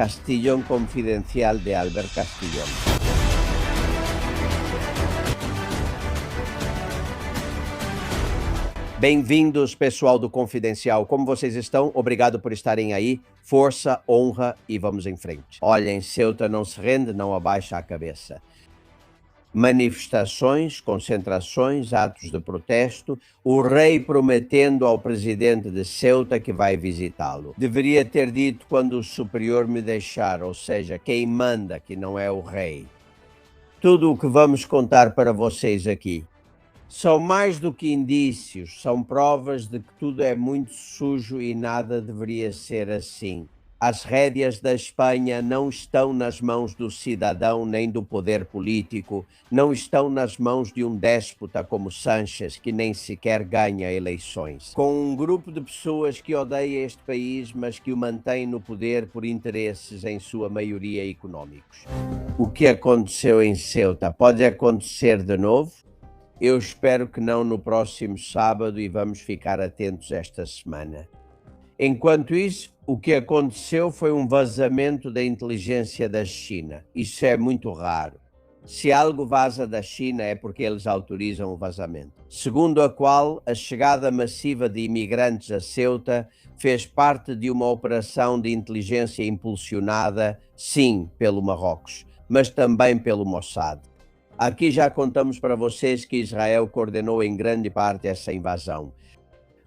Castillón Confidencial de Albert Castillón. Bem-vindos, pessoal do Confidencial. Como vocês estão? Obrigado por estarem aí. Força, honra e vamos em frente. Olhem, Ceuta não se rende, não abaixa a cabeça. Manifestações, concentrações, atos de protesto, o rei prometendo ao presidente de Ceuta que vai visitá-lo. Deveria ter dito quando o superior me deixar, ou seja, quem manda, que não é o rei. Tudo o que vamos contar para vocês aqui são mais do que indícios, são provas de que tudo é muito sujo e nada deveria ser assim. As rédeas da Espanha não estão nas mãos do cidadão nem do poder político, não estão nas mãos de um déspota como Sánchez, que nem sequer ganha eleições. Com um grupo de pessoas que odeia este país, mas que o mantém no poder por interesses, em sua maioria, económicos. O que aconteceu em Ceuta pode acontecer de novo? Eu espero que não no próximo sábado e vamos ficar atentos esta semana. Enquanto isso, o que aconteceu foi um vazamento da inteligência da China. Isso é muito raro. Se algo vaza da China é porque eles autorizam o vazamento. Segundo a qual, a chegada massiva de imigrantes a Ceuta fez parte de uma operação de inteligência impulsionada, sim, pelo Marrocos, mas também pelo Mossad. Aqui já contamos para vocês que Israel coordenou em grande parte essa invasão.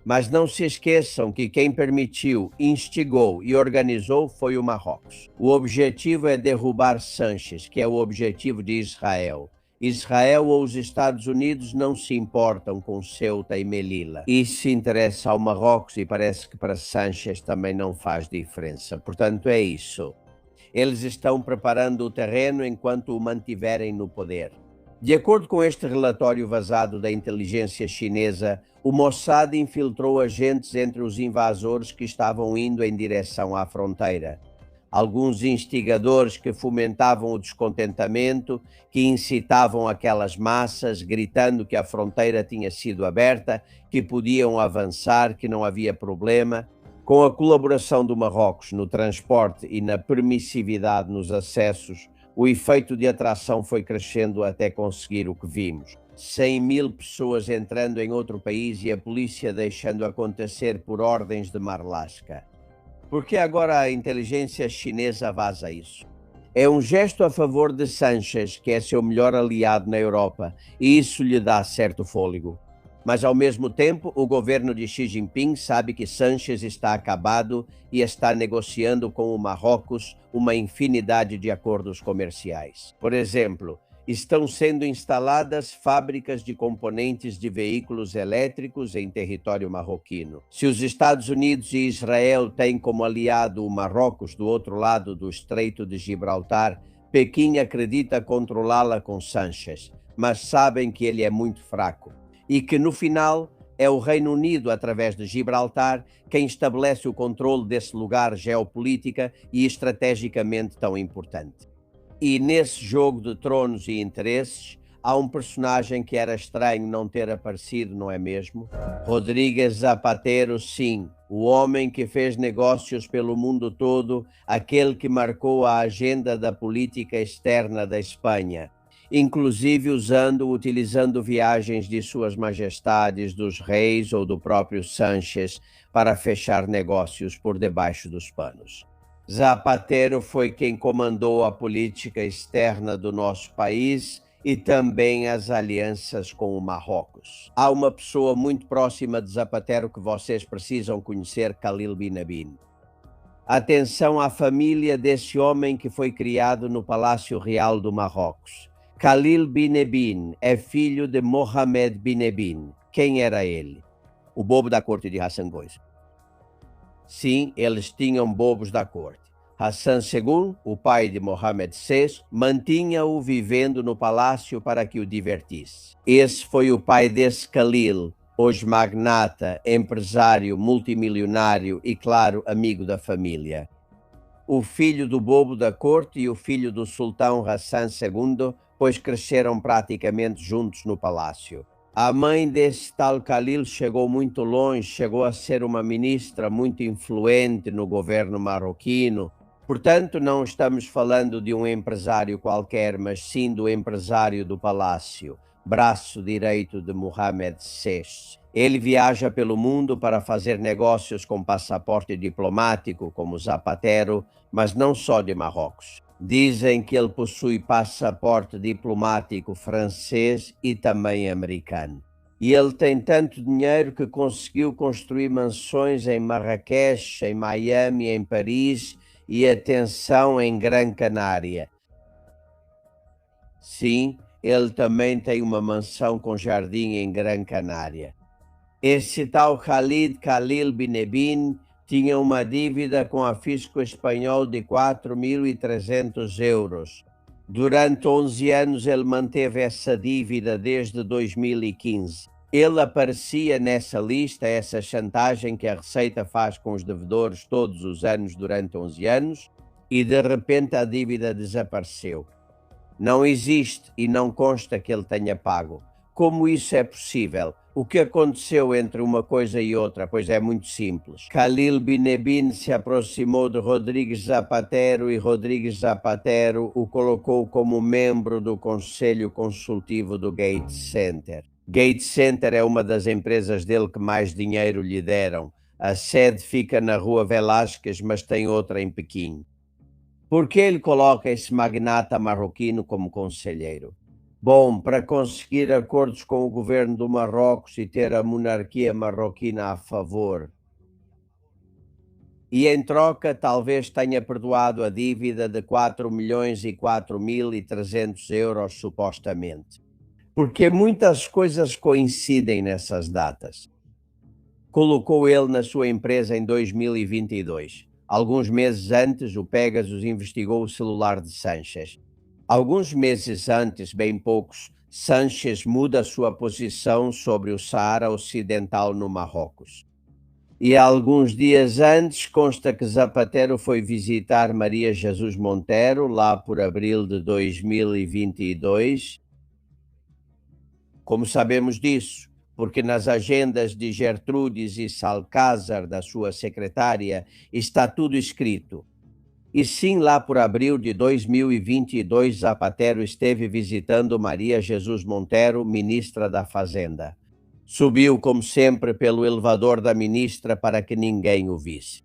Mas não se esqueçam que quem permitiu, instigou e organizou foi o Marrocos. O objetivo é derrubar Sánchez, que é o objetivo de Israel. Israel ou os Estados Unidos não se importam com Ceuta e Melilla. Isso interessa ao Marrocos e parece que para Sánchez também não faz diferença. Portanto, é isso. Eles estão preparando o terreno enquanto o mantiverem no poder. De acordo com este relatório vazado da inteligência chinesa, o Mossad infiltrou agentes entre os invasores que estavam indo em direção à fronteira. Alguns instigadores que fomentavam o descontentamento, que incitavam aquelas massas, gritando que a fronteira tinha sido aberta, que podiam avançar, que não havia problema. Com a colaboração do Marrocos no transporte e na permissividade nos acessos, o efeito de atração foi crescendo até conseguir o que vimos. 100.000 pessoas entrando em outro país e a polícia deixando acontecer por ordens de Marlaska. Por que agora a inteligência chinesa vaza isso? É um gesto a favor de Sánchez, que é seu melhor aliado na Europa, e isso lhe dá certo fôlego. Mas, ao mesmo tempo, o governo de Xi Jinping sabe que Sánchez está acabado e está negociando com o Marrocos uma infinidade de acordos comerciais. Por exemplo, estão sendo instaladas fábricas de componentes de veículos elétricos em território marroquino. Se os Estados Unidos e Israel têm como aliado o Marrocos do outro lado do Estreito de Gibraltar, Pequim acredita controlá-la com Sánchez, mas sabem que ele é muito fraco. E que, no final, é o Reino Unido, através de Gibraltar, quem estabelece o controle desse lugar geopolítica e estrategicamente tão importante. E nesse jogo de tronos e interesses, há um personagem que era estranho não ter aparecido, não é mesmo? Rodríguez Zapatero, sim, o homem que fez negócios pelo mundo todo, aquele que marcou a agenda da política externa da Espanha. Inclusive utilizando viagens de suas majestades, dos reis ou do próprio Sánchez para fechar negócios por debaixo dos panos. Zapatero foi quem comandou a política externa do nosso país e também as alianças com o Marrocos. Há uma pessoa muito próxima de Zapatero que vocês precisam conhecer, Khalil Benabine. Atenção à família desse homem que foi criado no Palácio Real do Marrocos. Khalil Benabine é filho de Mohamed Benabine. Quem era ele? O bobo da corte de Hassan II. Sim, eles tinham bobos da corte. Hassan II, o pai de Mohamed VI, mantinha-o vivendo no palácio para que o divertisse. Esse foi o pai desse Khalil, hoje magnata, empresário, multimilionário e, claro, amigo da família. O filho do bobo da corte e o filho do sultão Hassan II, pois cresceram praticamente juntos no palácio. A mãe desse tal Khalil chegou muito longe, chegou a ser uma ministra muito influente no governo marroquino, Portanto, não estamos falando de um empresário qualquer, mas sim do empresário do palácio, braço direito de Mohammed VI. Ele viaja pelo mundo para fazer negócios com passaporte diplomático, como Zapatero, mas não só de Marrocos. Dizem que ele possui passaporte diplomático francês e também americano. E ele tem tanto dinheiro que conseguiu construir mansões em Marrakech, em Miami, em Paris e, atenção, em Gran Canária. Sim, ele também tem uma mansão com jardim em Gran Canária. Esse tal Khalid Khalil Binebin tinha uma dívida com a fisco espanhol de 4.300 euros. Durante 11 anos ele manteve essa dívida desde 2015. Ele aparecia nessa lista, essa chantagem que a Receita faz com os devedores todos os anos durante 11 anos, e de repente a dívida desapareceu. Não existe e não consta que ele tenha pago. Como isso é possível? O que aconteceu entre uma coisa e outra? Pois é muito simples. Khalil Binebin se aproximou de Rodrigues Zapatero e Rodrigues Zapatero o colocou como membro do Conselho Consultivo do Gates Center. Gates Center é uma das empresas dele que mais dinheiro lhe deram. A sede fica na Rua Velásquez, mas tem outra em Pequim. Por que ele coloca esse magnata marroquino como conselheiro? Bom, para conseguir acordos com o governo do Marrocos e ter a monarquia marroquina a favor. E em troca talvez tenha perdoado a dívida de 4.004.300 euros supostamente. Porque muitas coisas coincidem nessas datas. Colocou ele na sua empresa em 2022. Alguns meses antes, o Pegasus investigou o celular de Sanchez. Alguns meses antes, bem poucos, Sanchez muda sua posição sobre o Saara Ocidental no Marrocos. E alguns dias antes, consta que Zapatero foi visitar Maria Jesus Montero, lá por abril de 2022. Como sabemos disso? Porque nas agendas de Gertrudes e Salcázar, da sua secretária, está tudo escrito. E sim, lá por abril de 2022, Zapatero esteve visitando Maria Jesus Montero, ministra da Fazenda. Subiu, como sempre, pelo elevador da ministra para que ninguém o visse.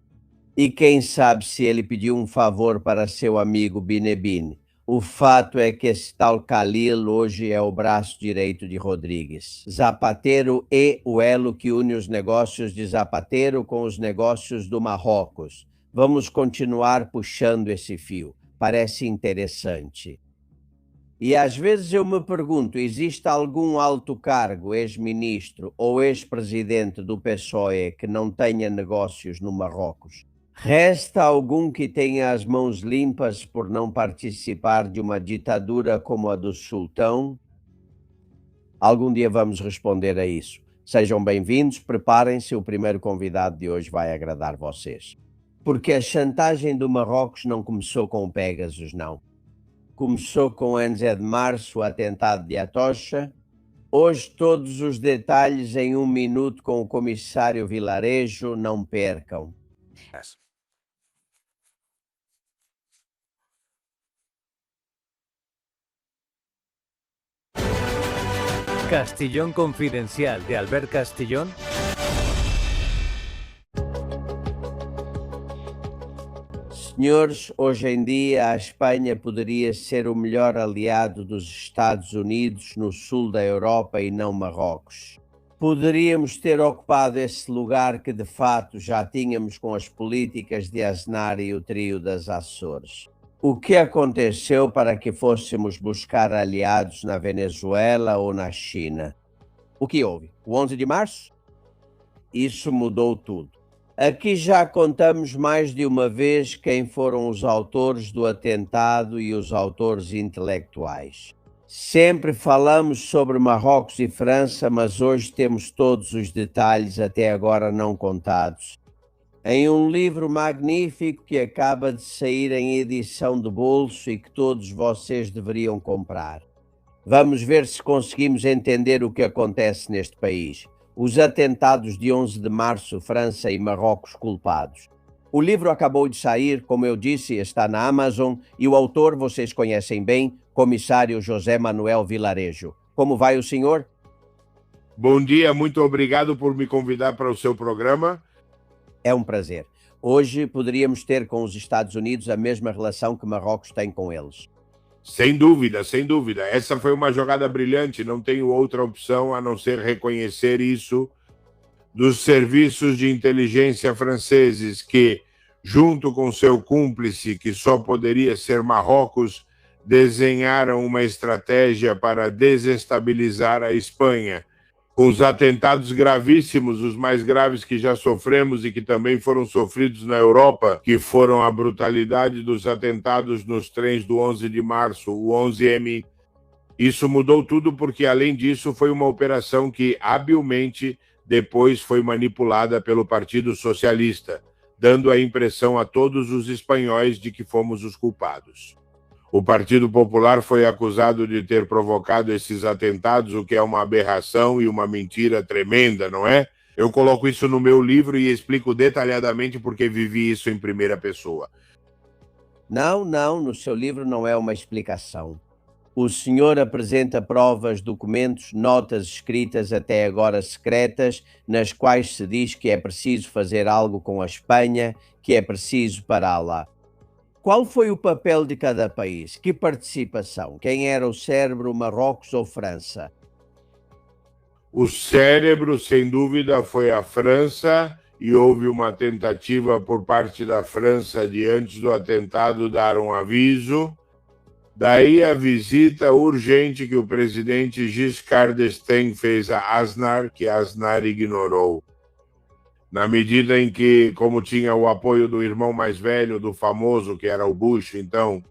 E quem sabe se ele pediu um favor para seu amigo Binebin. O fato é que esse tal Khalil hoje é o braço direito de Rodrigues. Zapatero é o elo que une os negócios de Zapatero com os negócios do Marrocos. Vamos continuar puxando esse fio. Parece interessante. E às vezes eu me pergunto, existe algum alto cargo, ex-ministro ou ex-presidente do PSOE que não tenha negócios no Marrocos? Resta algum que tenha as mãos limpas por não participar de uma ditadura como a do sultão? Algum dia vamos responder a isso. Sejam bem-vindos, preparem-se, o primeiro convidado de hoje vai agradar vocês. Porque a chantagem do Marrocos não começou com o Pegasus, não. Começou com 11 de março, o atentado de Atocha. Hoje todos os detalhes em 1 minuto com o comissário Vilarejo, não percam. Castillón Confidencial de Albert Castillón. Senhores, hoje em dia a Espanha poderia ser o melhor aliado dos Estados Unidos no sul da Europa e não Marrocos. Poderíamos ter ocupado esse lugar que de fato já tínhamos com as políticas de Aznar e o trio das Açores. O que aconteceu para que fôssemos buscar aliados na Venezuela ou na China? O que houve? O 11 de março? Isso mudou tudo. Aqui já contamos mais de uma vez quem foram os autores do atentado e os autores intelectuais. Sempre falamos sobre Marrocos e França, mas hoje temos todos os detalhes até agora não contados. Em um livro magnífico que acaba de sair em edição de bolso e que todos vocês deveriam comprar. Vamos ver se conseguimos entender o que acontece neste país. Os atentados de 11 de março, França e Marrocos culpados. O livro acabou de sair, como eu disse, está na Amazon e o autor vocês conhecem bem, comissário José Manuel Vilarejo. Como vai o senhor? Bom dia, muito obrigado por me convidar para o seu programa. É um prazer. Hoje poderíamos ter com os Estados Unidos a mesma relação que Marrocos tem com eles. Sem dúvida, sem dúvida. Essa foi uma jogada brilhante, não tenho outra opção a não ser reconhecer isso dos serviços de inteligência franceses que, junto com seu cúmplice, que só poderia ser Marrocos, desenharam uma estratégia para desestabilizar a Espanha, com os atentados gravíssimos, os mais graves que já sofremos e que também foram sofridos na Europa, que foram a brutalidade dos atentados nos trens do 11 de março, o 11M. Isso mudou tudo porque, além disso, foi uma operação que, habilmente, depois foi manipulada pelo Partido Socialista, dando a impressão a todos os espanhóis de que fomos os culpados. O Partido Popular foi acusado de ter provocado esses atentados, o que é uma aberração e uma mentira tremenda, não é? Eu coloco isso no meu livro e explico detalhadamente porque vivi isso em primeira pessoa. Não, no seu livro não é uma explicação. O senhor apresenta provas, documentos, notas escritas até agora secretas, nas quais se diz que é preciso fazer algo com a Espanha, que é preciso pará-la. Qual foi o papel de cada país? Que participação? Quem era o cérebro, Marrocos ou França? O cérebro, sem dúvida, foi a França e houve uma tentativa por parte da França de, antes do atentado, dar um aviso. Daí a visita urgente que o presidente Giscard d'Estaing fez a Aznar, que Aznar ignorou. Na medida em que, como tinha o apoio do irmão mais velho, do famoso, que era o Bush, então,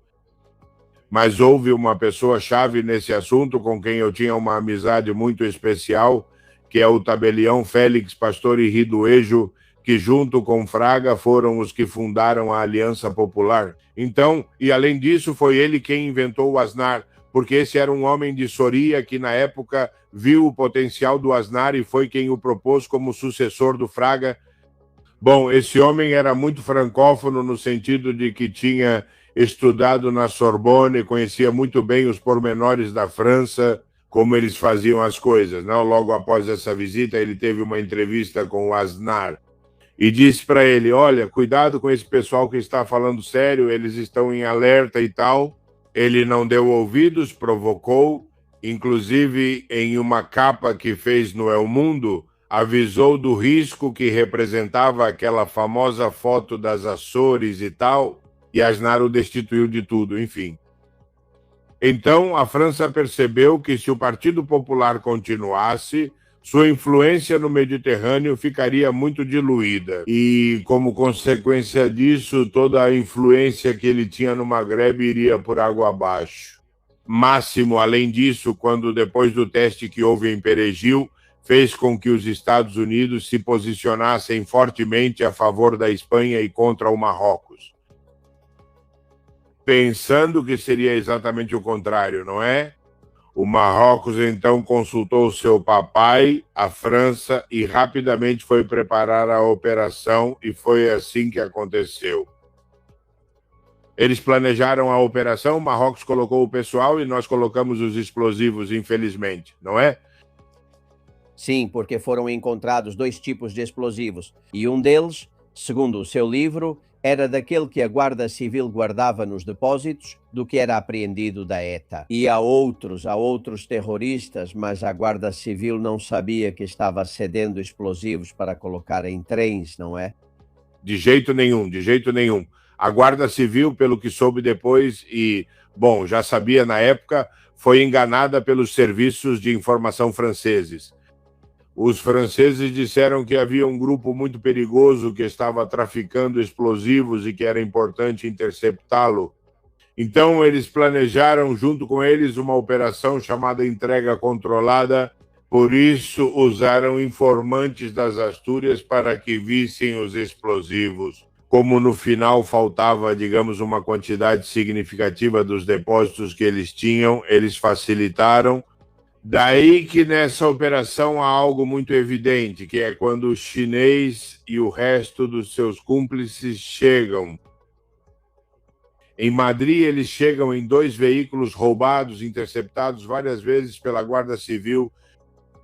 mas houve uma pessoa-chave nesse assunto com quem eu tinha uma amizade muito especial, que é o tabelião Félix Pastori Riduejo, que junto com Fraga foram os que fundaram a Aliança Popular. Então, e além disso, foi ele quem inventou o Aznar, porque esse era um homem de Soria que na época viu o potencial do Aznar e foi quem o propôs como sucessor do Fraga. Bom, esse homem era muito francófono no sentido de que tinha estudado na Sorbonne, conhecia muito bem os pormenores da França, como eles faziam as coisas, não? Logo após essa visita, ele teve uma entrevista com o Aznar e disse para ele: olha, cuidado com esse pessoal que está falando sério, eles estão em alerta e tal. Ele não deu ouvidos, provocou, inclusive em uma capa que fez no El Mundo, avisou do risco que representava aquela famosa foto das Açores e tal, e Aznar o destituiu de tudo, enfim. Então, a França percebeu que se o Partido Popular continuasse, sua influência no Mediterrâneo ficaria muito diluída. E, como consequência disso, toda a influência que ele tinha no Maghreb iria por água abaixo. Máximo, além disso, quando depois do teste que houve em Perejil, fez com que os Estados Unidos se posicionassem fortemente a favor da Espanha e contra o Marrocos. Pensando que seria exatamente o contrário, não é? O Marrocos então consultou seu papai, a França, e rapidamente foi preparar a operação, e foi assim que aconteceu. Eles planejaram a operação, o Marrocos colocou o pessoal e nós colocamos os explosivos, infelizmente, não é? Sim, porque foram encontrados 2 tipos de explosivos, e um deles, segundo o seu livro, era daquele que a Guarda Civil guardava nos depósitos, do que era apreendido da ETA. E há outros terroristas, mas a Guarda Civil não sabia que estava cedendo explosivos para colocar em trens, não é? De jeito nenhum, de jeito nenhum. A Guarda Civil, pelo que soube depois, e, bom, já sabia na época, foi enganada pelos serviços de informação franceses. Os franceses disseram que havia um grupo muito perigoso que estava traficando explosivos e que era importante interceptá-lo. Então, eles planejaram, junto com eles, uma operação chamada Entrega Controlada. Por isso, usaram informantes das Astúrias para que vissem os explosivos. Como no final faltava, digamos, uma quantidade significativa dos depósitos que eles tinham, eles facilitaram. Daí que nessa operação há algo muito evidente, que é quando o chinês e o resto dos seus cúmplices chegam. Em Madrid, eles chegam em 2 veículos roubados, interceptados várias vezes pela Guarda Civil.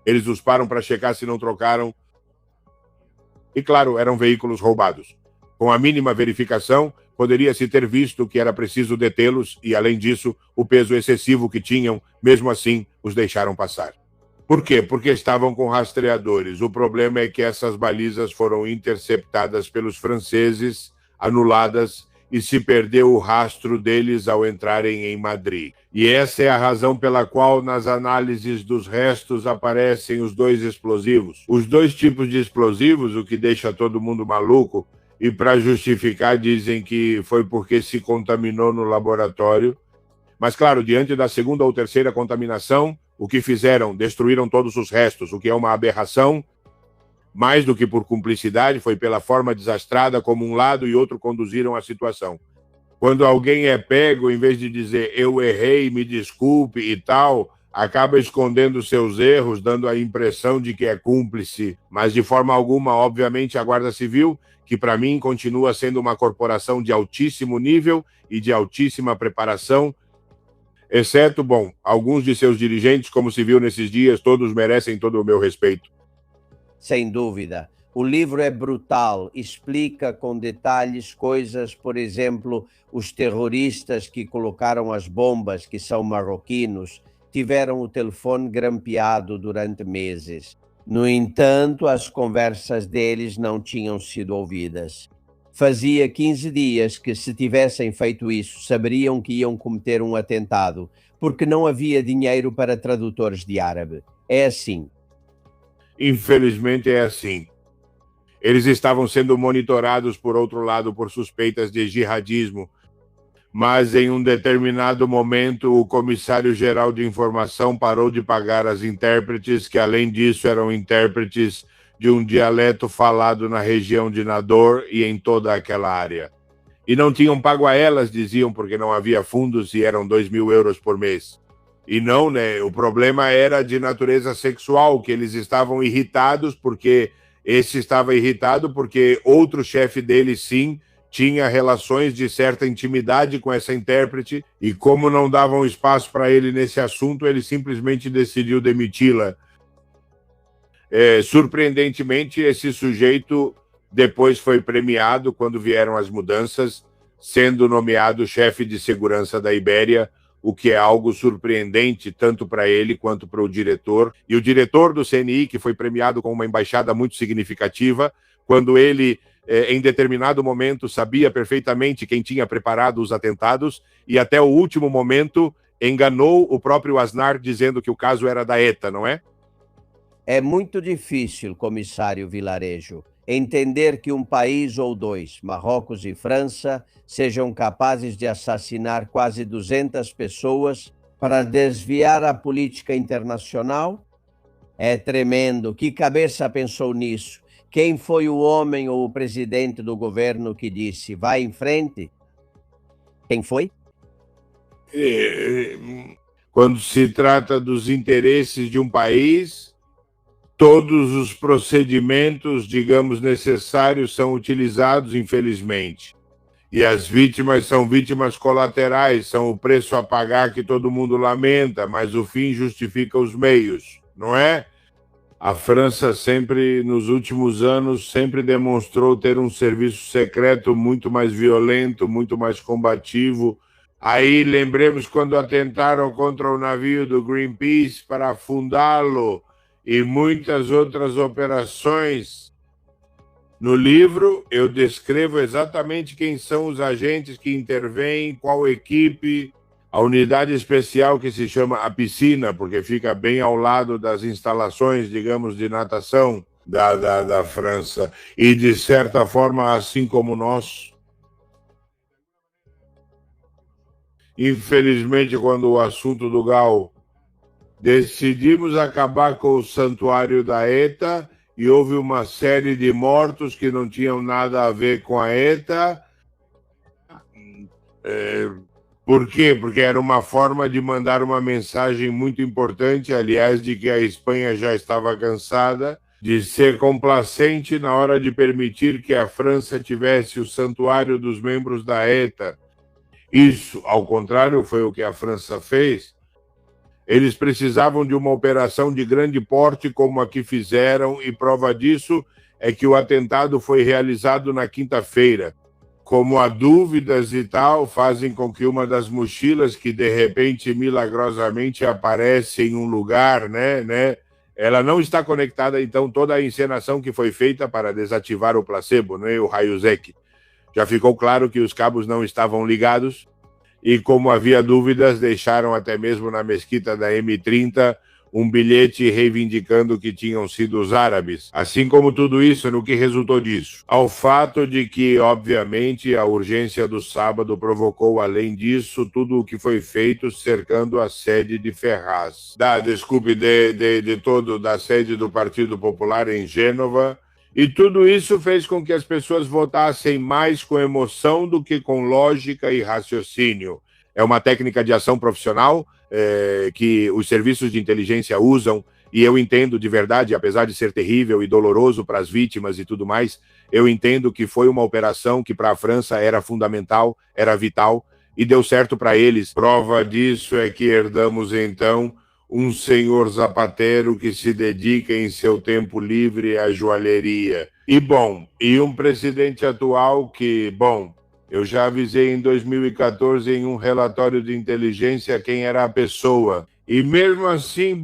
Eles os param para checar se não trocaram. E, claro, eram veículos roubados. Com a mínima verificação, poderia-se ter visto que era preciso detê-los e, além disso, o peso excessivo que tinham, mesmo assim, os deixaram passar. Por quê? Porque estavam com rastreadores. O problema é que essas balizas foram interceptadas pelos franceses, anuladas, e se perdeu o rastro deles ao entrarem em Madrid. E essa é a razão pela qual nas análises dos restos aparecem os 2 explosivos. Os 2 tipos de explosivos, o que deixa todo mundo maluco, e para justificar dizem que foi porque se contaminou no laboratório. Mas claro, diante da 2ª ou 3ª contaminação, o que fizeram? Destruíram todos os restos, o que é uma aberração. Mais do que por cumplicidade, foi pela forma desastrada como um lado e outro conduziram a situação. Quando alguém é pego, em vez de dizer eu errei, me desculpe e tal, acaba escondendo seus erros, dando a impressão de que é cúmplice. Mas de forma alguma, obviamente, a Guarda Civil, que para mim continua sendo uma corporação de altíssimo nível e de altíssima preparação, exceto, bom, alguns de seus dirigentes, como se viu nesses dias, todos merecem todo o meu respeito. Sem dúvida. O livro é brutal, explica com detalhes coisas, por exemplo, os terroristas que colocaram as bombas, que são marroquinos, tiveram o telefone grampeado durante meses. No entanto, as conversas deles não tinham sido ouvidas. Fazia 15 dias que, se tivessem feito isso, saberiam que iam cometer um atentado, porque não havia dinheiro para tradutores de árabe. É assim. Infelizmente é assim. Eles estavam sendo monitorados, por outro lado, por suspeitas de jihadismo, mas em um determinado momento o comissário-geral de informação parou de pagar as intérpretes, que além disso eram intérpretes de um dialeto falado na região de Nador e em toda aquela área. E não tinham pago a elas, diziam, porque não havia fundos e eram 2.000 euros por mês. E não, né? O problema era de natureza sexual, que eles estavam irritados porque esse estava irritado porque outro chefe dele, sim, tinha relações de certa intimidade com essa intérprete e como não davam espaço para ele nesse assunto, ele simplesmente decidiu demiti-la. Surpreendentemente, esse sujeito depois foi premiado quando vieram as mudanças, sendo nomeado chefe de segurança da Ibéria, o que é algo surpreendente tanto para ele quanto para o diretor. E o diretor do CNI, que foi premiado com uma embaixada muito significativa, quando ele, em determinado momento, sabia perfeitamente quem tinha preparado os atentados e até o último momento enganou o próprio Aznar dizendo que o caso era da ETA, não é? É muito difícil, comissário Vilarejo, entender que um país ou 2, Marrocos e França, sejam capazes de assassinar quase 200 pessoas para desviar a política internacional? É tremendo. Que cabeça pensou nisso? Quem foi o homem ou o presidente do governo que disse, vai em frente? Quem foi? Quando se trata dos interesses de um país, todos os procedimentos, digamos, necessários são utilizados, infelizmente. E as vítimas são vítimas colaterais, são o preço a pagar que todo mundo lamenta, mas o fim justifica os meios, não é? A França sempre, nos últimos anos, sempre demonstrou ter um serviço secreto muito mais violento, muito mais combativo. Aí lembremos quando atentaram contra o navio do Greenpeace para afundá-lo e muitas outras operações. No livro, eu descrevo exatamente quem são os agentes que intervêm, qual equipe, a unidade especial que se chama a piscina, porque fica bem ao lado das instalações, digamos, de natação da França. E, de certa forma, assim como nós. Infelizmente, quando o assunto do Gal, decidimos acabar com o santuário da ETA e houve uma série de mortos que não tinham nada a ver com a ETA. Por quê? Porque era uma forma de mandar uma mensagem muito importante, aliás, de que a Espanha já estava cansada de ser complacente na hora de permitir que a França tivesse o santuário dos membros da ETA. Isso, ao contrário, foi o que a França fez. Eles precisavam de uma operação de grande porte como a que fizeram, e prova disso é que o atentado foi realizado na quinta-feira. Como há dúvidas e tal, fazem com que uma das mochilas que de repente, milagrosamente, aparece em um lugar, né? Ela não está conectada, então, toda a encenação que foi feita para desativar o placebo, né? O raio-X. Já ficou claro que os cabos não estavam ligados e, como havia dúvidas, deixaram até mesmo na mesquita da M30 um bilhete reivindicando que tinham sido os árabes. Assim como tudo isso, no que resultou disso? Ao fato de que, obviamente, a urgência do sábado provocou, além disso, tudo o que foi feito cercando a sede de Ferraz. Da sede do Partido Popular em Gênova. E tudo isso fez com que as pessoas votassem mais com emoção do que com lógica e raciocínio. É uma técnica de ação profissional que os serviços de inteligência usam, e eu entendo de verdade, apesar de ser terrível e doloroso para as vítimas e tudo mais, eu entendo que foi uma operação que para a França era fundamental, era vital, e deu certo para eles. Prova disso é que herdamos, então, um senhor Zapatero que se dedica em seu tempo livre à joalheria. E um presidente atual que, eu já avisei em 2014 em um relatório de inteligência quem era a pessoa. E mesmo assim,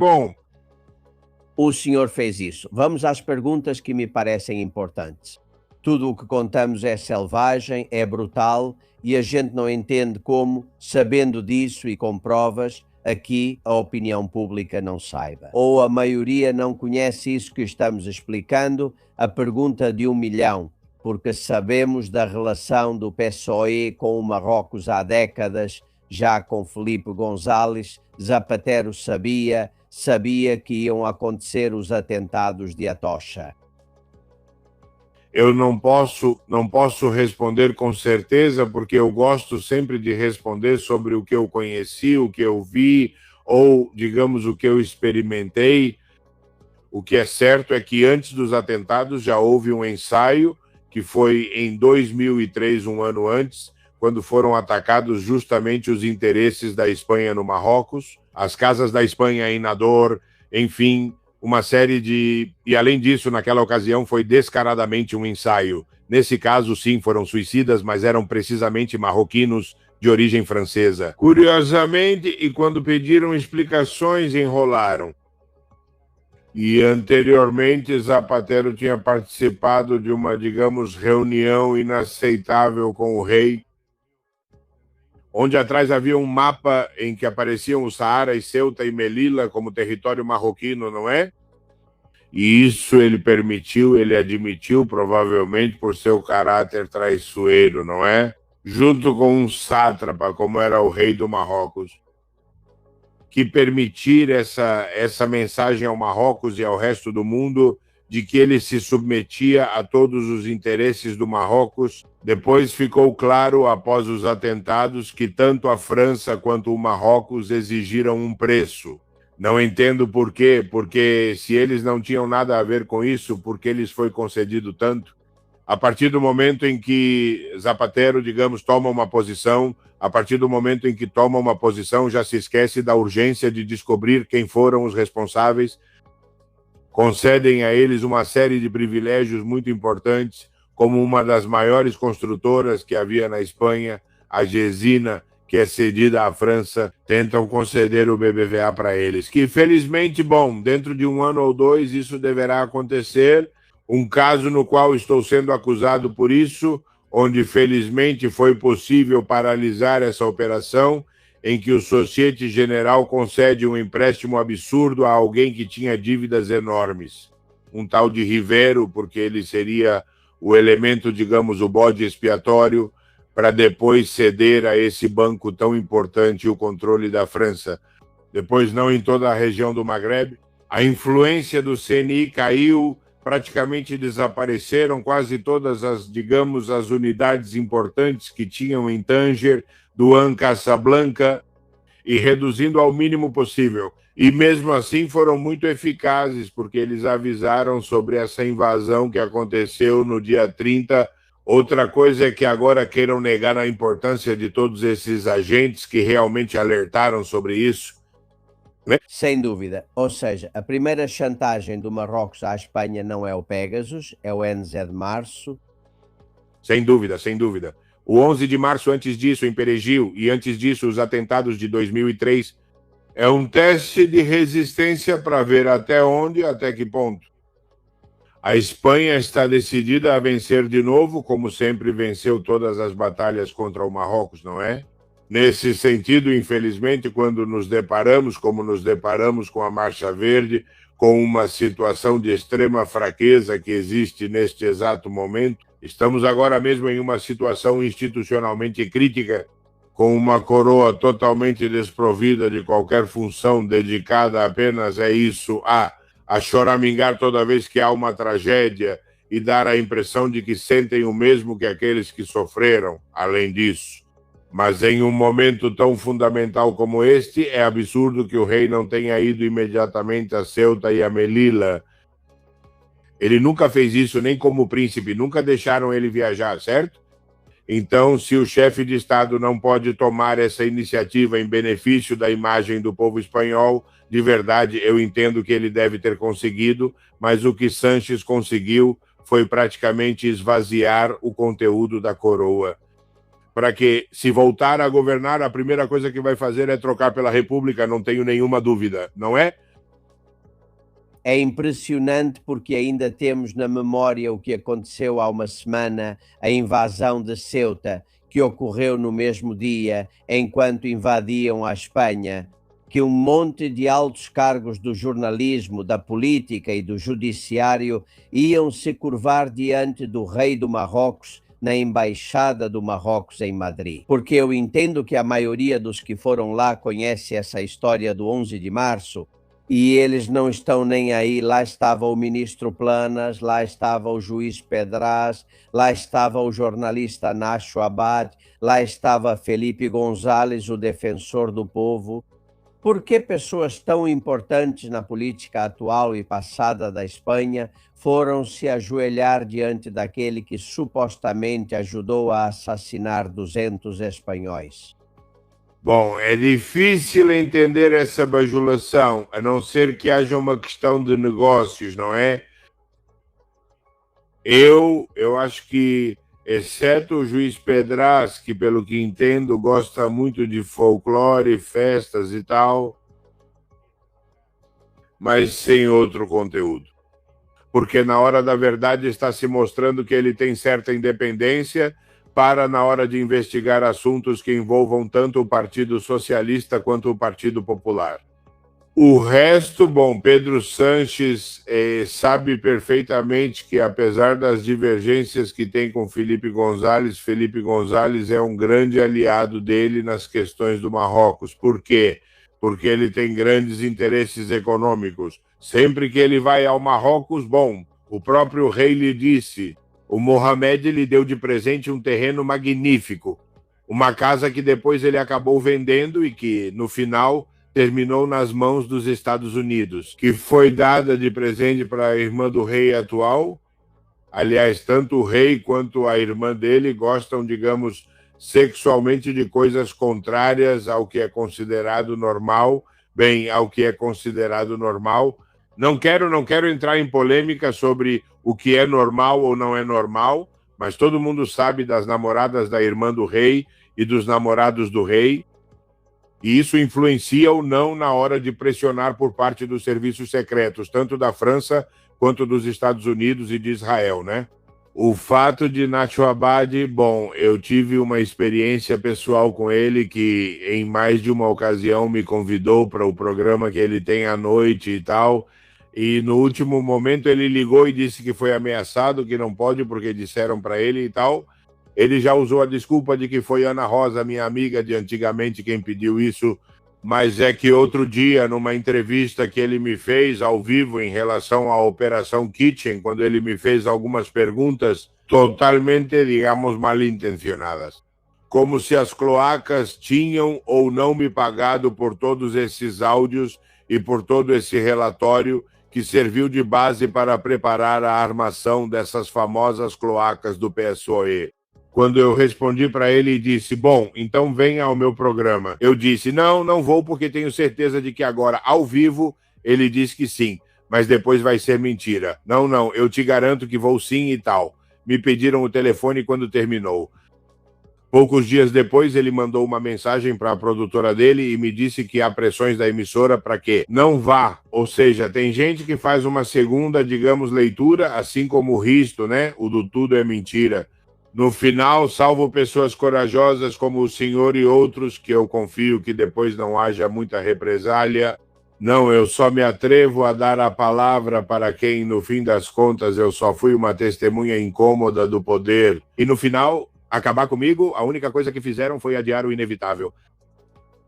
O senhor fez isso. Vamos às perguntas que me parecem importantes. Tudo o que contamos é selvagem, é brutal, e a gente não entende como, sabendo disso e com provas, aqui a opinião pública não saiba. Ou a maioria não conhece isso que estamos explicando, a pergunta de 1 milhão, porque sabemos da relação do PSOE com o Marrocos há décadas, já com Felipe González. Zapatero sabia que iam acontecer os atentados de Atocha. Eu não posso responder com certeza, porque eu gosto sempre de responder sobre o que eu conheci, o que eu vi, ou, digamos, o que eu experimentei. O que é certo é que antes dos atentados já houve um ensaio, que foi em 2003, um ano antes, quando foram atacados justamente os interesses da Espanha no Marrocos, as casas da Espanha em Nador, enfim, uma série de... E além disso, naquela ocasião foi descaradamente um ensaio. Nesse caso, sim, foram suicidas, mas eram precisamente marroquinos de origem francesa. Curiosamente, e quando pediram explicações, enrolaram. E anteriormente, Zapatero tinha participado de uma, digamos, reunião inaceitável com o rei, onde atrás havia um mapa em que apareciam o Saara e Ceuta e Melilla como território marroquino, não é? E isso ele permitiu, ele admitiu, provavelmente por seu caráter traiçoeiro, não é? Junto com um sátrapa, como era o rei do Marrocos, que permitir essa mensagem ao Marrocos e ao resto do mundo de que ele se submetia a todos os interesses do Marrocos. Depois ficou claro, após os atentados, que tanto a França quanto o Marrocos exigiram um preço. Não entendo por quê, porque se eles não tinham nada a ver com isso, por que lhes foi concedido tanto? A partir do momento em que Zapatero, digamos, toma uma posição, a partir do momento em que toma uma posição, já se esquece da urgência de descobrir quem foram os responsáveis, concedem a eles uma série de privilégios muito importantes, como uma das maiores construtoras que havia na Espanha, a Gesina, que é cedida à França, tentam conceder o BBVA para eles. Que, felizmente, dentro de 1 ano ou 2, isso deverá acontecer. Um caso no qual estou sendo acusado por isso, onde, felizmente, foi possível paralisar essa operação, em que o Societe General concede um empréstimo absurdo a alguém que tinha dívidas enormes. Um tal de Rivero, porque ele seria o elemento, digamos, o bode expiatório, para depois ceder a esse banco tão importante o controle da França. Depois, não em toda a região do Maghreb. A influência do CNI caiu, praticamente desapareceram quase todas as, digamos, as unidades importantes que tinham em Tanger, Duan Casablanca e reduzindo ao mínimo possível. E mesmo assim foram muito eficazes, porque eles avisaram sobre essa invasão que aconteceu no dia 30. Outra coisa é que agora queiram negar a importância de todos esses agentes que realmente alertaram sobre isso, né? Sem dúvida. Ou seja, a primeira chantagem do Marrocos à Espanha não é o Pegasus, é o 11 de março. Sem dúvida, sem dúvida. O 11 de março, antes disso, em Perejil, e antes disso, os atentados de 2003, é um teste de resistência para ver até onde, até que ponto. A Espanha está decidida a vencer de novo, como sempre venceu todas as batalhas contra o Marrocos, não é? Nesse sentido, infelizmente, quando nos deparamos, como nos deparamos com a Marcha Verde, com uma situação de extrema fraqueza que existe neste exato momento, estamos agora mesmo em uma situação institucionalmente crítica, com uma coroa totalmente desprovida de qualquer função dedicada apenas a isso, a choramingar toda vez que há uma tragédia e dar a impressão de que sentem o mesmo que aqueles que sofreram, além disso. Mas em um momento tão fundamental como este, é absurdo que o rei não tenha ido imediatamente a Ceuta e a Melilla. Ele nunca fez isso, nem como príncipe, nunca deixaram ele viajar, certo? Então, se o chefe de Estado não pode tomar essa iniciativa em benefício da imagem do povo espanhol, de verdade, eu entendo que ele deve ter conseguido, mas o que Sanches conseguiu foi praticamente esvaziar o conteúdo da coroa. Para que, se voltar a governar, a primeira coisa que vai fazer é trocar pela República, não tenho nenhuma dúvida, não é? É impressionante porque ainda temos na memória o que aconteceu há uma semana, a invasão de Ceuta, que ocorreu no mesmo dia, enquanto invadiam a Espanha, que um monte de altos cargos do jornalismo, da política e do judiciário iam se curvar diante do rei do Marrocos na embaixada do Marrocos em Madrid. Porque eu entendo que a maioria dos que foram lá conhece essa história do 11 de março, e eles não estão nem aí. Lá estava o ministro Planas, lá estava o juiz Pedraz, lá estava o jornalista Nacho Abad, lá estava Felipe González, o defensor do povo. Por que pessoas tão importantes na política atual e passada da Espanha foram se ajoelhar diante daquele que supostamente ajudou a assassinar 200 espanhóis? Bom, é difícil entender essa bajulação, a não ser que haja uma questão de negócios, não é? Eu acho que, exceto o juiz Pedraz, que pelo que entendo gosta muito de folclore, festas e tal, mas sem outro conteúdo. Porque na hora da verdade está se mostrando que ele tem certa independência para, na hora de investigar assuntos que envolvam tanto o Partido Socialista quanto o Partido Popular. O resto, bom, Pedro Sanches sabe perfeitamente que, apesar das divergências que tem com Felipe González é um grande aliado dele nas questões do Marrocos. Por quê? Porque ele tem grandes interesses econômicos. Sempre que ele vai ao Marrocos, bom, o próprio rei lhe disse, o Mohamed lhe deu de presente um terreno magnífico, uma casa que depois ele acabou vendendo e que, no final, terminou nas mãos dos Estados Unidos, que foi dada de presente para a irmã do rei atual. Aliás, tanto o rei quanto a irmã dele gostam, digamos, sexualmente de coisas contrárias ao que é considerado normal, ao que é considerado normal. Não quero entrar em polêmica sobre o que é normal ou não é normal, mas todo mundo sabe das namoradas da irmã do rei e dos namorados do rei, e isso influencia ou não na hora de pressionar por parte dos serviços secretos, tanto da França quanto dos Estados Unidos e de Israel, né? O fato de Nacho Abad, bom, eu tive uma experiência pessoal com ele que em mais de uma ocasião me convidou para o programa que ele tem à noite e tal, e no último momento ele ligou e disse que foi ameaçado, que não pode porque disseram para ele e tal. Ele já usou a desculpa de que foi Ana Rosa, minha amiga de antigamente, quem pediu isso, mas é que outro dia, numa entrevista que ele me fez ao vivo em relação à Operação Kitchen, quando ele me fez algumas perguntas totalmente, digamos, mal intencionadas. como se as cloacas tinham ou não me pagado por todos esses áudios e por todo esse relatório que serviu de base para preparar a armação dessas famosas cloacas do PSOE. Quando eu respondi para ele e disse, bom, então venha ao meu programa. Eu disse, não vou porque tenho certeza de que agora, ao vivo, ele disse que sim, mas depois vai ser mentira. Não, eu te garanto que vou sim e tal. Me pediram o telefone quando terminou. Poucos dias depois, ele mandou uma mensagem para a produtora dele e me disse que há pressões da emissora para que não vá. Ou seja, tem gente que faz uma segunda, digamos, leitura, assim como o Risto, né? O do tudo é mentira. No final, salvo pessoas corajosas como o senhor e outros, que eu confio que depois não haja muita represália. Não, eu só me atrevo a dar a palavra para quem, no fim das contas, eu só fui uma testemunha incômoda do poder. E no final, acabar comigo, a única coisa que fizeram foi adiar o inevitável.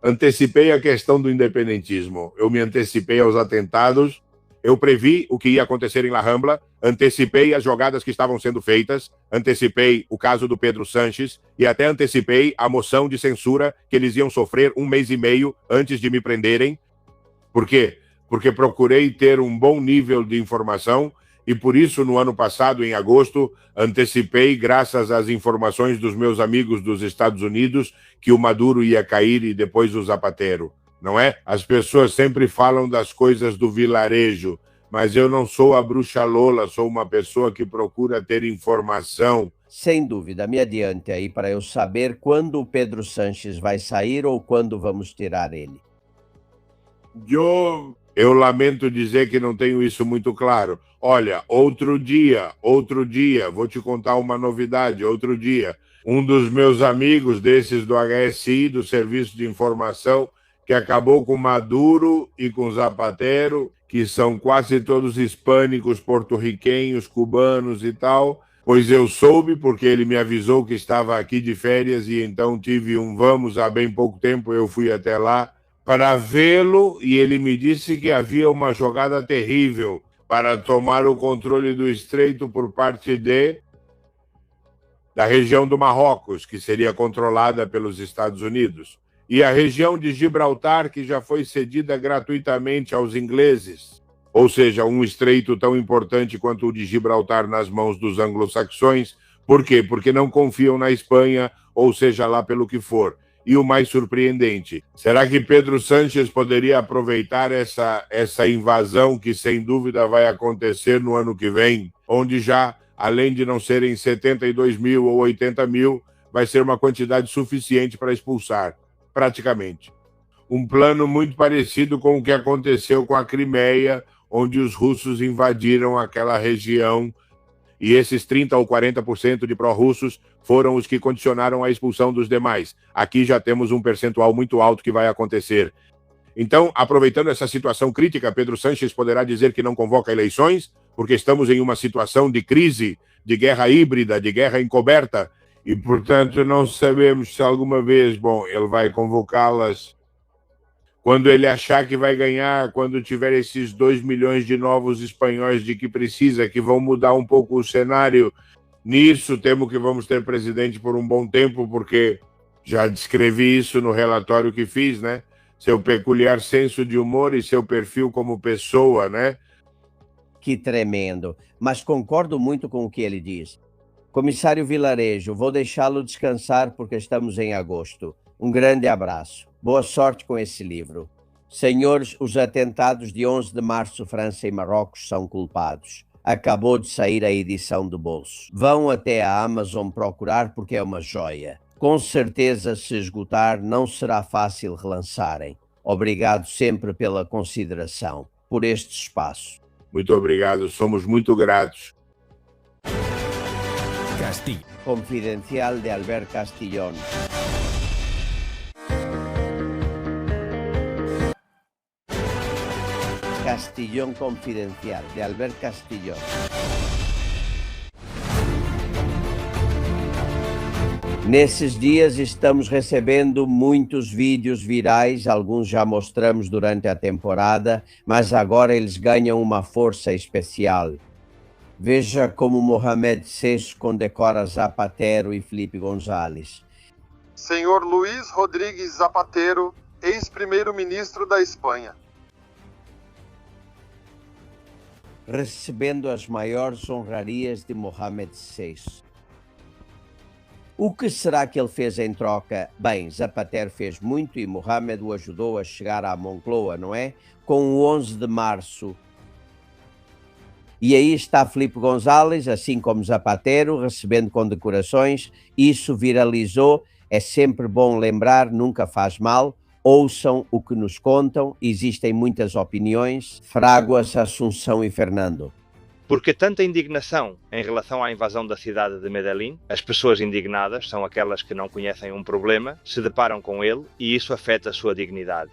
Antecipei a questão do independentismo. Eu me antecipei aos atentados. Eu previ o que ia acontecer em La Rambla, antecipei as jogadas que estavam sendo feitas, antecipei o caso do Pedro Sanches e até antecipei a moção de censura que eles iam sofrer 1 mês e meio antes de me prenderem. Por quê? Porque procurei ter um bom nível de informação e por isso, no ano passado, em agosto, antecipei, graças às informações dos meus amigos dos Estados Unidos, que o Maduro ia cair e depois o Zapatero. Não é? As pessoas sempre falam das coisas do vilarejo, mas eu não sou a bruxa Lola, sou uma pessoa que procura ter informação. Sem dúvida, me adiante aí para eu saber quando o Pedro Sanches vai sair ou quando vamos tirar ele. Eu lamento dizer que não tenho isso muito claro. Olha, outro dia, vou te contar uma novidade, outro dia. Um dos meus amigos desses do HSI, do Serviço de Informação, que acabou com Maduro e com Zapatero, que são quase todos hispânicos, porto-riquenhos, cubanos e tal, pois eu soube, porque ele me avisou que estava aqui de férias e então tive um vamos há bem pouco tempo, eu fui até lá para vê-lo e ele me disse que havia uma jogada terrível para tomar o controle do estreito por parte da região do Marrocos, que seria controlada pelos Estados Unidos. E a região de Gibraltar, que já foi cedida gratuitamente aos ingleses. Ou seja, um estreito tão importante quanto o de Gibraltar nas mãos dos anglo-saxões. Por quê? Porque não confiam na Espanha, ou seja lá pelo que for. E o mais surpreendente, será que Pedro Sanches poderia aproveitar essa invasão que sem dúvida vai acontecer no ano que vem, onde já, além de não serem 72 mil ou 80 mil, vai ser uma quantidade suficiente para expulsar, praticamente. Um plano muito parecido com o que aconteceu com a Crimeia, onde os russos invadiram aquela região e esses 30% ou 40% de pró-russos foram os que condicionaram a expulsão dos demais. Aqui já temos um percentual muito alto que vai acontecer. Então, aproveitando essa situação crítica, Pedro Sanches poderá dizer que não convoca eleições, porque estamos em uma situação de crise, de guerra híbrida, de guerra encoberta, e, portanto, não sabemos se alguma vez, ele vai convocá-las quando ele achar que vai ganhar, quando tiver esses 2 milhões de novos espanhóis de que precisa, que vão mudar um pouco o cenário. Nisso, temo que vamos ter presidente por um bom tempo, porque já descrevi isso no relatório que fiz, né? Seu peculiar senso de humor e seu perfil como pessoa, né? Que tremendo, mas concordo muito com o que ele diz. Comissário Vilarejo, vou deixá-lo descansar porque estamos em agosto. Um grande abraço. Boa sorte com esse livro. Senhores, os atentados de 11 de março, França e Marrocos são culpados. Acabou de sair a edição do bolso. Vão até a Amazon procurar porque é uma joia. Com certeza, se esgotar, não será fácil relançarem. Obrigado sempre pela consideração, por este espaço. Muito obrigado, somos muito gratos. Castillo. Confidencial de Albert Castillón. Castillón Confidencial, de Albert Castillón. Nesses dias estamos recebendo muitos vídeos virais, alguns já mostramos durante a temporada, mas agora eles ganham uma força especial. Veja como Mohamed VI condecora Zapatero e Felipe González. Senhor Luís Rodríguez Zapatero, ex-primeiro-ministro da Espanha. Recebendo as maiores honrarias de Mohamed VI. O que será que ele fez em troca? Bem, Zapatero fez muito e Mohamed o ajudou a chegar à Moncloa, não é? Com o 11 de março. E aí está Filipe González, assim como Zapatero, recebendo condecorações. Isso viralizou. É sempre bom lembrar, nunca faz mal. Ouçam o que nos contam. Existem muitas opiniões. Fraguas, Assunção e Fernando. Por que tanta indignação em relação à invasão da cidade de Medellín? As pessoas indignadas são aquelas que não conhecem um problema, se deparam com ele e isso afeta a sua dignidade.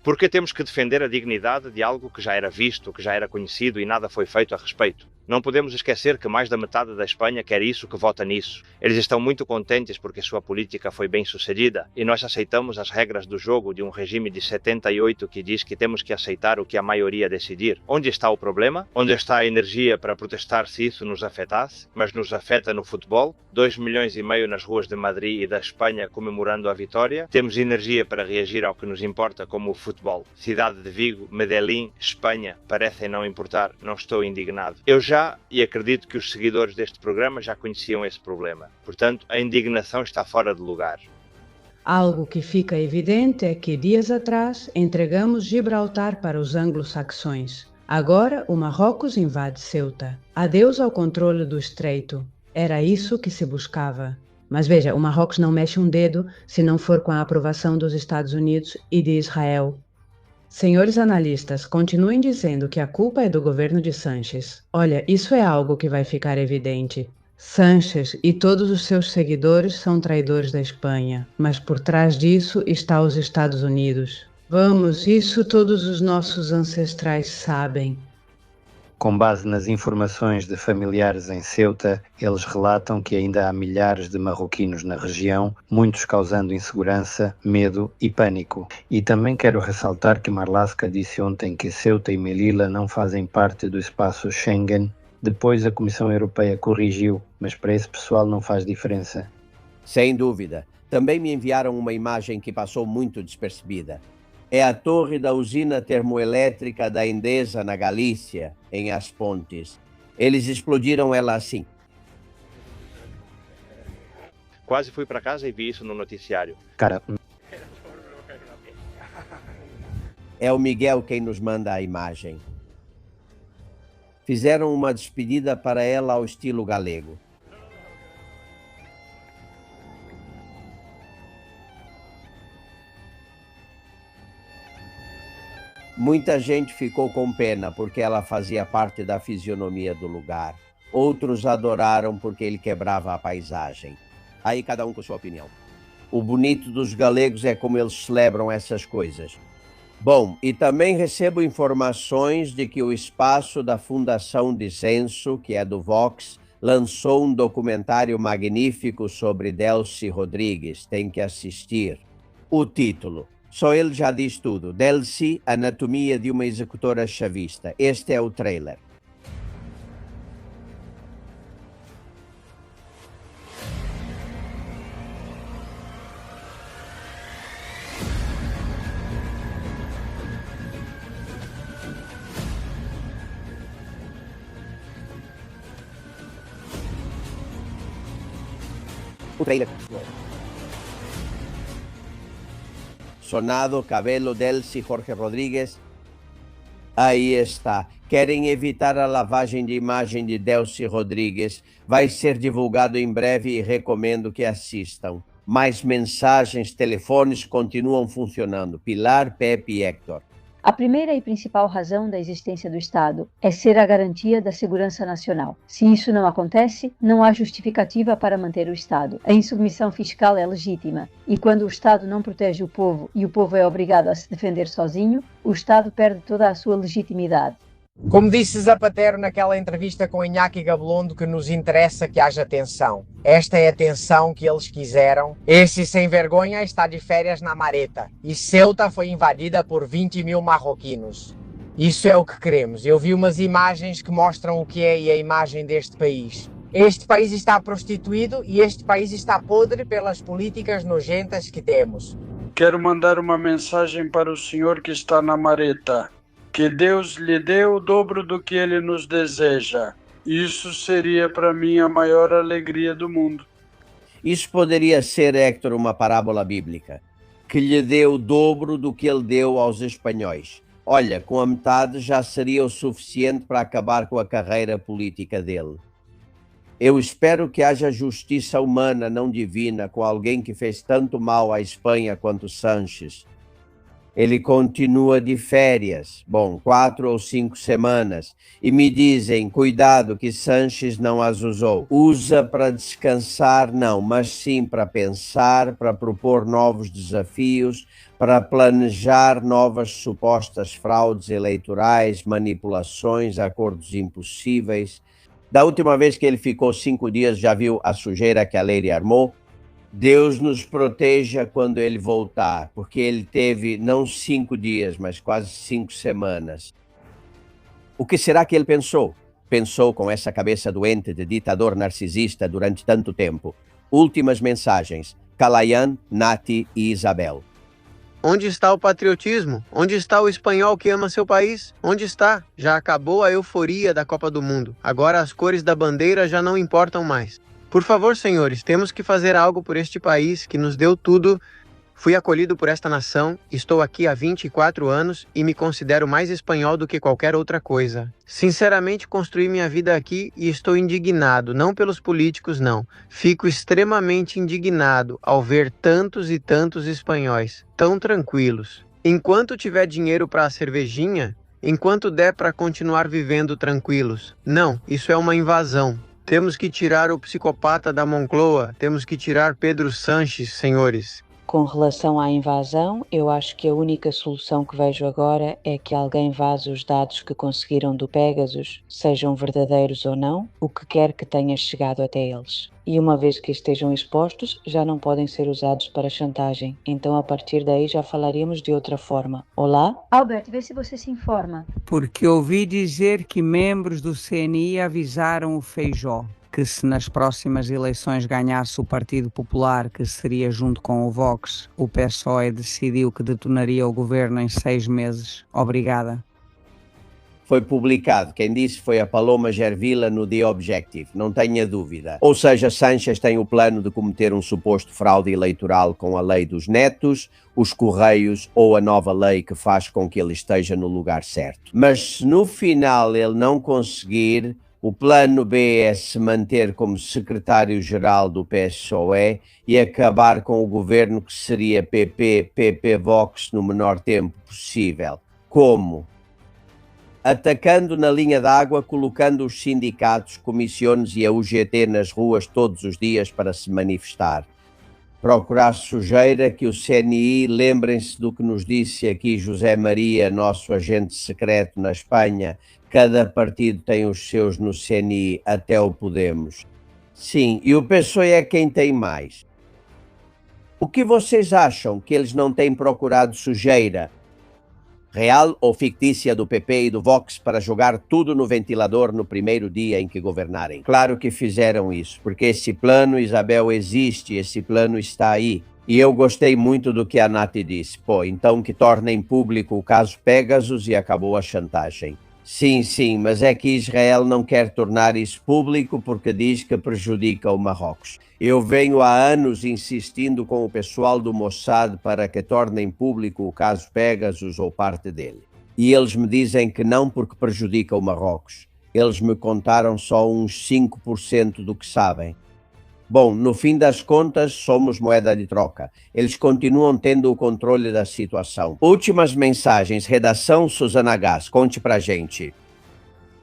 Porque temos que defender a dignidade de algo que já era visto, que já era conhecido e nada foi feito a respeito. Não podemos esquecer que mais da metade da Espanha quer isso, que vota nisso. Eles estão muito contentes porque sua política foi bem sucedida e nós aceitamos as regras do jogo de um regime de 78 que diz que temos que aceitar o que a maioria decidir. Onde está o problema? Onde está a energia para protestar se isso nos afetasse? Mas nos afeta no futebol? 2,5 milhões nas ruas de Madrid e da Espanha comemorando a vitória. Temos energia para reagir ao que nos importa como o futebol. Cidade de Vigo, Medellín, Espanha, parecem não importar. Não estou indignado. Eu já e acredito que os seguidores deste programa já conheciam esse problema. Portanto, a indignação está fora de lugar. Algo que fica evidente é que dias atrás entregamos Gibraltar para os anglo-saxões. Agora o Marrocos invade Ceuta. Adeus ao controle do estreito. Era isso que se buscava. Mas veja, o Marrocos não mexe um dedo se não for com a aprovação dos Estados Unidos e de Israel. Senhores analistas, continuem dizendo que a culpa é do governo de Sánchez. Olha, isso é algo que vai ficar evidente. Sánchez e todos os seus seguidores são traidores da Espanha, mas por trás disso está os Estados Unidos. Vamos, isso todos os nossos ancestrais sabem. Com base nas informações de familiares em Ceuta, eles relatam que ainda há milhares de marroquinos na região, muitos causando insegurança, medo e pânico. E também quero ressaltar que Marlaska disse ontem que Ceuta e Melilla não fazem parte do espaço Schengen. Depois a Comissão Europeia corrigiu, mas para esse pessoal não faz diferença. Sem dúvida. Também me enviaram uma imagem que passou muito despercebida. É a torre da usina termoelétrica da Endesa, na Galícia, em As Pontes. Eles explodiram ela assim. Quase fui para casa e vi isso no noticiário. Cara, É o Miguel quem nos manda a imagem. Fizeram uma despedida para ela ao estilo galego. Muita gente ficou com pena porque ela fazia parte da fisionomia do lugar. Outros adoraram porque ele quebrava a paisagem. Aí cada um com sua opinião. O bonito dos galegos é como eles celebram essas coisas. Bom, e também recebo informações de que o espaço da Fundação Dissenso, que é do Vox, lançou um documentário magnífico sobre Delcy Rodrigues. Tem que assistir. O título: só ele já diz tudo. Delcy, Anatomia de uma Executora Chavista. Este é o trailer. O trailer. Sonado, Cabello, Delcy, Jorge Rodríguez. Aí está. Querem evitar a lavagem de imagem de Delcy Rodrigues. Vai ser divulgado em breve e recomendo que assistam. Mais mensagens, telefones continuam funcionando. Pilar, Pepe e Héctor. A primeira e principal razão da existência do Estado é ser a garantia da segurança nacional. Se isso não acontece, não há justificativa para manter o Estado. A insubmissão fiscal é legítima, e quando o Estado não protege o povo e o povo é obrigado a se defender sozinho, o Estado perde toda a sua legitimidade. Como disse Zapatero naquela entrevista com Iñaki Gabilondo, que nos interessa que haja tensão. Esta é a tensão que eles quiseram. Esse sem vergonha está de férias na Mareta. E Ceuta foi invadida por 20 mil marroquinos. Isso é o que queremos. Eu vi umas imagens que mostram o que é a imagem deste país. Este país está prostituído e este país está podre pelas políticas nojentas que temos. Quero mandar uma mensagem para o senhor que está na mareta. Que Deus lhe dê o dobro do que ele nos deseja. Isso seria para mim a maior alegria do mundo. Isso poderia ser, Héctor, uma parábola bíblica. Que lhe dê o dobro do que ele deu aos espanhóis. Olha, com a metade já seria o suficiente para acabar com a carreira política dele. Eu espero que haja justiça humana, não divina, com alguém que fez tanto mal à Espanha quanto Sánchez. Ele continua de férias, 4 ou 5 semanas, e me dizem, cuidado que Sánchez não as usou. Usa para descansar, não, mas sim para pensar, para propor novos desafios, para planejar novas supostas fraudes eleitorais, manipulações, acordos impossíveis. Da última vez que ele ficou 5 dias, já viu a sujeira que a lei armou? Deus nos proteja quando ele voltar, porque ele teve não 5 dias, mas quase 5 semanas. O que será que ele pensou? Pensou com essa cabeça doente de ditador narcisista durante tanto tempo. Últimas mensagens. Kalayan, Nati e Isabel. Onde está o patriotismo? Onde está o espanhol que ama seu país? Onde está? Já acabou a euforia da Copa do Mundo. Agora as cores da bandeira já não importam mais. Por favor, senhores, temos que fazer algo por este país que nos deu tudo. Fui acolhido por esta nação, estou aqui há 24 anos e me considero mais espanhol do que qualquer outra coisa. Sinceramente, construí minha vida aqui e estou indignado, não pelos políticos, não. Fico extremamente indignado ao ver tantos e tantos espanhóis, tão tranquilos. Enquanto tiver dinheiro para a cervejinha, enquanto der para continuar vivendo tranquilos. Não, isso é uma invasão. Temos que tirar o psicopata da Moncloa, temos que tirar Pedro Sánchez, senhores. Com relação à invasão, eu acho que a única solução que vejo agora é que alguém vaze os dados que conseguiram do Pegasus, sejam verdadeiros ou não, o que quer que tenha chegado até eles. E uma vez que estejam expostos, já não podem ser usados para chantagem. Então, a partir daí, já falaríamos de outra forma. Olá? Albert, vê se você se informa. Porque ouvi dizer que membros do CNI avisaram o Feijó que se nas próximas eleições ganhasse o Partido Popular, que seria junto com o Vox, o PSOE decidiu que detonaria o governo em 6 meses. Obrigada. Foi publicado, quem disse foi a Paloma Gervila no The Objective, não tenha dúvida. Ou seja, Sánchez tem o plano de cometer um suposto fraude eleitoral com a lei dos netos, os Correios ou a nova lei que faz com que ele esteja no lugar certo. Mas se no final ele não conseguir, o plano B é se manter como secretário-geral do PSOE e acabar com o governo que seria PP-Vox no menor tempo possível. Como? Atacando na linha d'água, colocando os sindicatos, comissiones e a UGT nas ruas todos os dias para se manifestar. Procurar sujeira que o CNI, lembrem-se do que nos disse aqui José Maria, nosso agente secreto na Espanha, cada partido tem os seus no CNI, até o Podemos. Sim, e o PSOE é quem tem mais. O que vocês acham que eles não têm procurado sujeira real ou fictícia do PP e do Vox para jogar tudo no ventilador no primeiro dia em que governarem? Claro que fizeram isso, porque esse plano, Isabel, existe, esse plano está aí. E eu gostei muito do que a Nath disse. Então que tornem público o caso Pegasus e acabou a chantagem. Sim, mas é que Israel não quer tornar isso público porque diz que prejudica o Marrocos. Eu venho há anos insistindo com o pessoal do Mossad para que tornem público o caso Pegasus ou parte dele. E eles me dizem que não porque prejudica o Marrocos. Eles me contaram só uns 5% do que sabem. Bom, no fim das contas, somos moeda de troca. Eles continuam tendo o controle da situação. Últimas mensagens. Redação Susana Gás. Conte pra gente.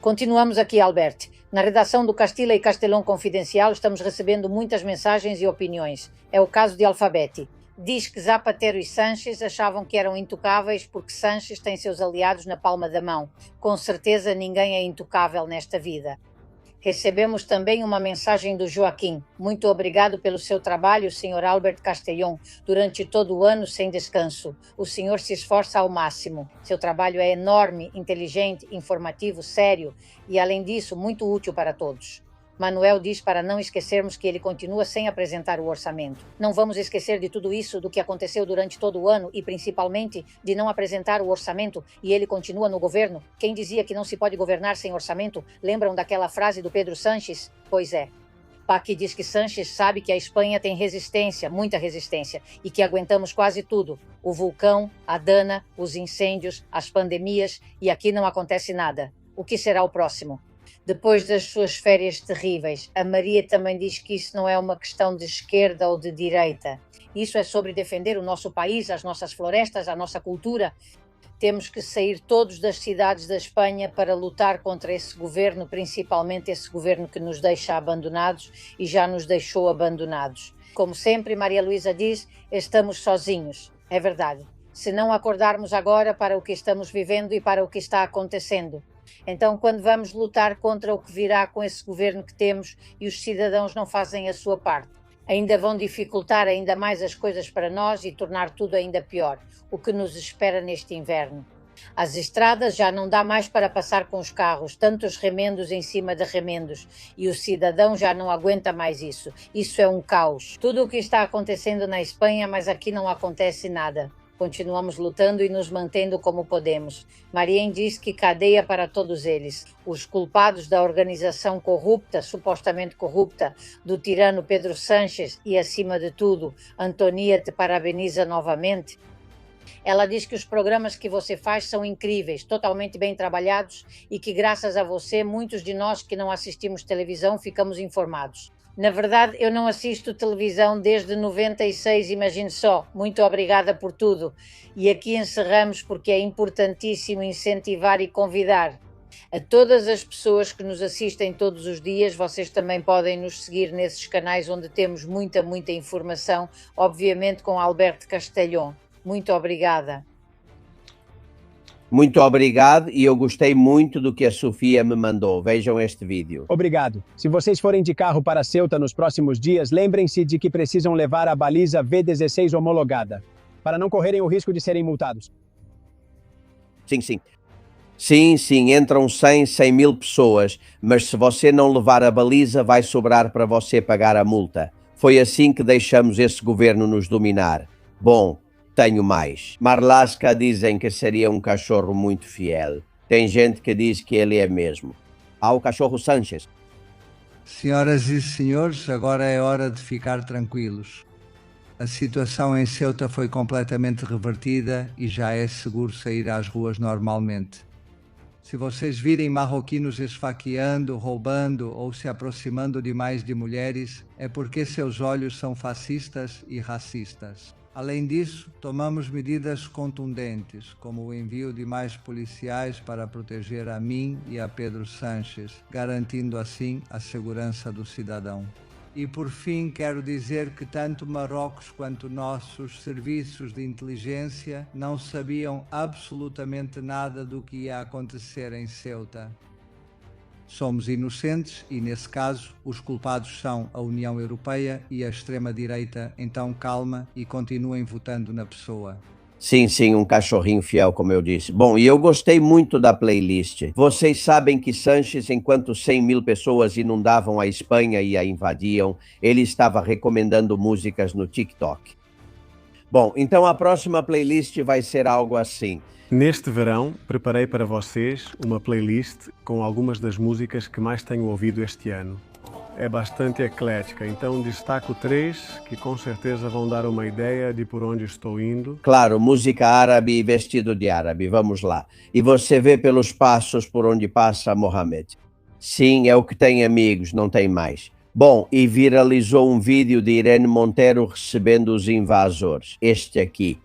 Continuamos aqui, Albert. Na redação do Castilla e Castelão Confidencial estamos recebendo muitas mensagens e opiniões. É o caso de Alfabete. Diz que Zapatero e Sánchez achavam que eram intocáveis porque Sánchez tem seus aliados na palma da mão. Com certeza ninguém é intocável nesta vida. Recebemos também uma mensagem do Joaquim. Muito obrigado pelo seu trabalho, Sr. Albert Castellón, durante todo o ano sem descanso. O senhor se esforça ao máximo. Seu trabalho é enorme, inteligente, informativo, sério e, além disso, muito útil para todos. Manuel diz para não esquecermos que ele continua sem apresentar o orçamento. Não vamos esquecer de tudo isso, do que aconteceu durante todo o ano e principalmente de não apresentar o orçamento e ele continua no governo. Quem dizia que não se pode governar sem orçamento? Lembram daquela frase do Pedro Sánchez? Pois é. Paqui diz que Sánchez sabe que a Espanha tem resistência, muita resistência, e que aguentamos quase tudo. O vulcão, a Dana, os incêndios, as pandemias, e aqui não acontece nada. O que será o próximo? Depois das suas férias terríveis, a Maria também diz que isso não é uma questão de esquerda ou de direita. Isso é sobre defender o nosso país, as nossas florestas, a nossa cultura. Temos que sair todos das cidades da Espanha para lutar contra esse governo, principalmente esse governo que nos deixa abandonados e já nos deixou abandonados. Como sempre, Maria Luísa diz, estamos sozinhos. É verdade. Se não acordarmos agora para o que estamos vivendo e para o que está acontecendo. Então, quando vamos lutar contra o que virá com esse governo que temos e os cidadãos não fazem a sua parte, ainda vão dificultar ainda mais as coisas para nós e tornar tudo ainda pior, o que nos espera neste inverno. As estradas já não dá mais para passar com os carros, tantos remendos em cima de remendos, e o cidadão já não aguenta mais isso. Isso é um caos. Tudo o que está acontecendo na Espanha, mas aqui não acontece nada. Continuamos lutando e nos mantendo como podemos. Mariem diz que cadeia para todos eles. Os culpados da organização corrupta, supostamente corrupta, do tirano Pedro Sánchez e, acima de tudo, Antonia te parabeniza novamente. Ela diz que os programas que você faz são incríveis, totalmente bem trabalhados e que, graças a você, muitos de nós que não assistimos televisão ficamos informados. Na verdade, eu não assisto televisão desde 96, imagine só. Muito obrigada por tudo. E aqui encerramos porque é importantíssimo incentivar e convidar a todas as pessoas que nos assistem todos os dias. Vocês também podem nos seguir nesses canais onde temos muita informação, obviamente com Alberto Castellón. Muito obrigada. Muito obrigado e eu gostei muito do que a Sofia me mandou. Vejam este vídeo. Obrigado. Se vocês forem de carro para Ceuta nos próximos dias, lembrem-se de que precisam levar a baliza V16 homologada, para não correrem o risco de serem multados. Sim, entram 100 mil pessoas, mas se você não levar a baliza, vai sobrar para você pagar a multa. Foi assim que deixamos esse governo nos dominar. Bom, tenho mais. Marlaska dizem que seria um cachorro muito fiel. Tem gente que diz que ele é mesmo. Há o cachorro Sánchez. Senhoras e senhores, agora é hora de ficar tranquilos. A situação em Ceuta foi completamente revertida e já é seguro sair às ruas normalmente. Se vocês virem marroquinos esfaqueando, roubando ou se aproximando demais de mulheres, é porque seus olhos são fascistas e racistas. Além disso, tomamos medidas contundentes, como o envio de mais policiais para proteger a mim e a Pedro Sánchez, garantindo assim a segurança do cidadão. E por fim, quero dizer que tanto Marrocos quanto nossos serviços de inteligência não sabiam absolutamente nada do que ia acontecer em Ceuta. Somos inocentes e, nesse caso, os culpados são a União Europeia e a extrema-direita, então calma e continuem votando na pessoa. Sim, um cachorrinho fiel, como eu disse. Bom, e eu gostei muito da playlist. Vocês sabem que Sánchez, enquanto 100 mil pessoas inundavam a Espanha e a invadiam, ele estava recomendando músicas no TikTok. Bom, então a próxima playlist vai ser algo assim. Neste verão, preparei para vocês uma playlist com algumas das músicas que mais tenho ouvido este ano. É bastante eclética, então destaco 3 que com certeza vão dar uma ideia de por onde estou indo. Claro, música árabe e vestido de árabe, vamos lá. E você vê pelos passos por onde passa Mohamed. Sim, é o que tem amigos, não tem mais. Bom, e viralizou um vídeo de Irene Montero recebendo os invasores. Este aqui.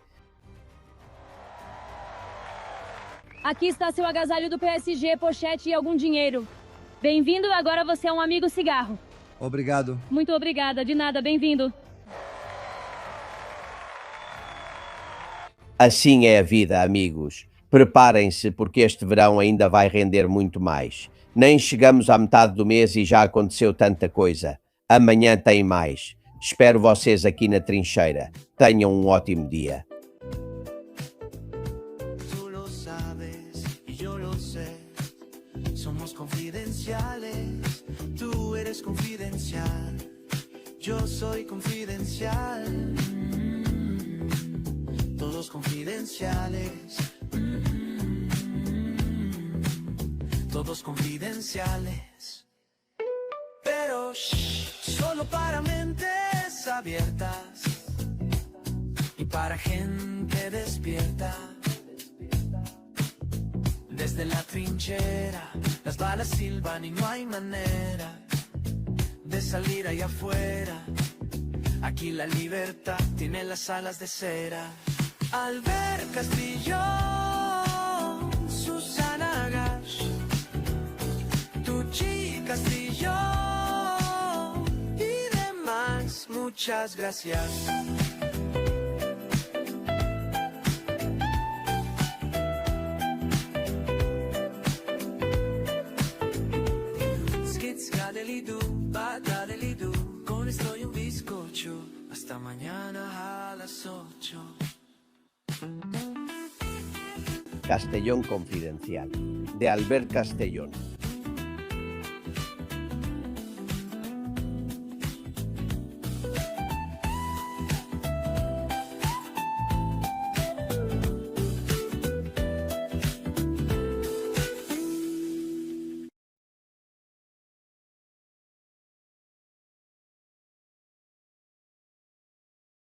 Aqui está seu agasalho do PSG, pochete e algum dinheiro. Bem-vindo, agora você é um amigo cigarro. Obrigado. Muito obrigada, de nada, bem-vindo. Assim é a vida, amigos. Preparem-se, porque este verão ainda vai render muito mais. Nem chegamos à metade do mês e já aconteceu tanta coisa. Amanhã tem mais. Espero vocês aqui na trincheira. Tenham um ótimo dia. Somos confidenciales, tú eres eres confidencial, yo soy confidencial. Todos confidenciales. Todos confidenciales. Pero solo para mentes abiertas y para gente despierta. Desde la trinchera las balas silban y no hay manera de salir allá afuera. Aquí la libertad tiene las alas de cera. Albert Castillón, Susana Gash, Tucci Castillón y demás, muchas gracias. Skitsgadelidu, badadelidu, con esto y un bizcocho, hasta mañana a las 8. Castellón Confidencial, de Albert Castellón.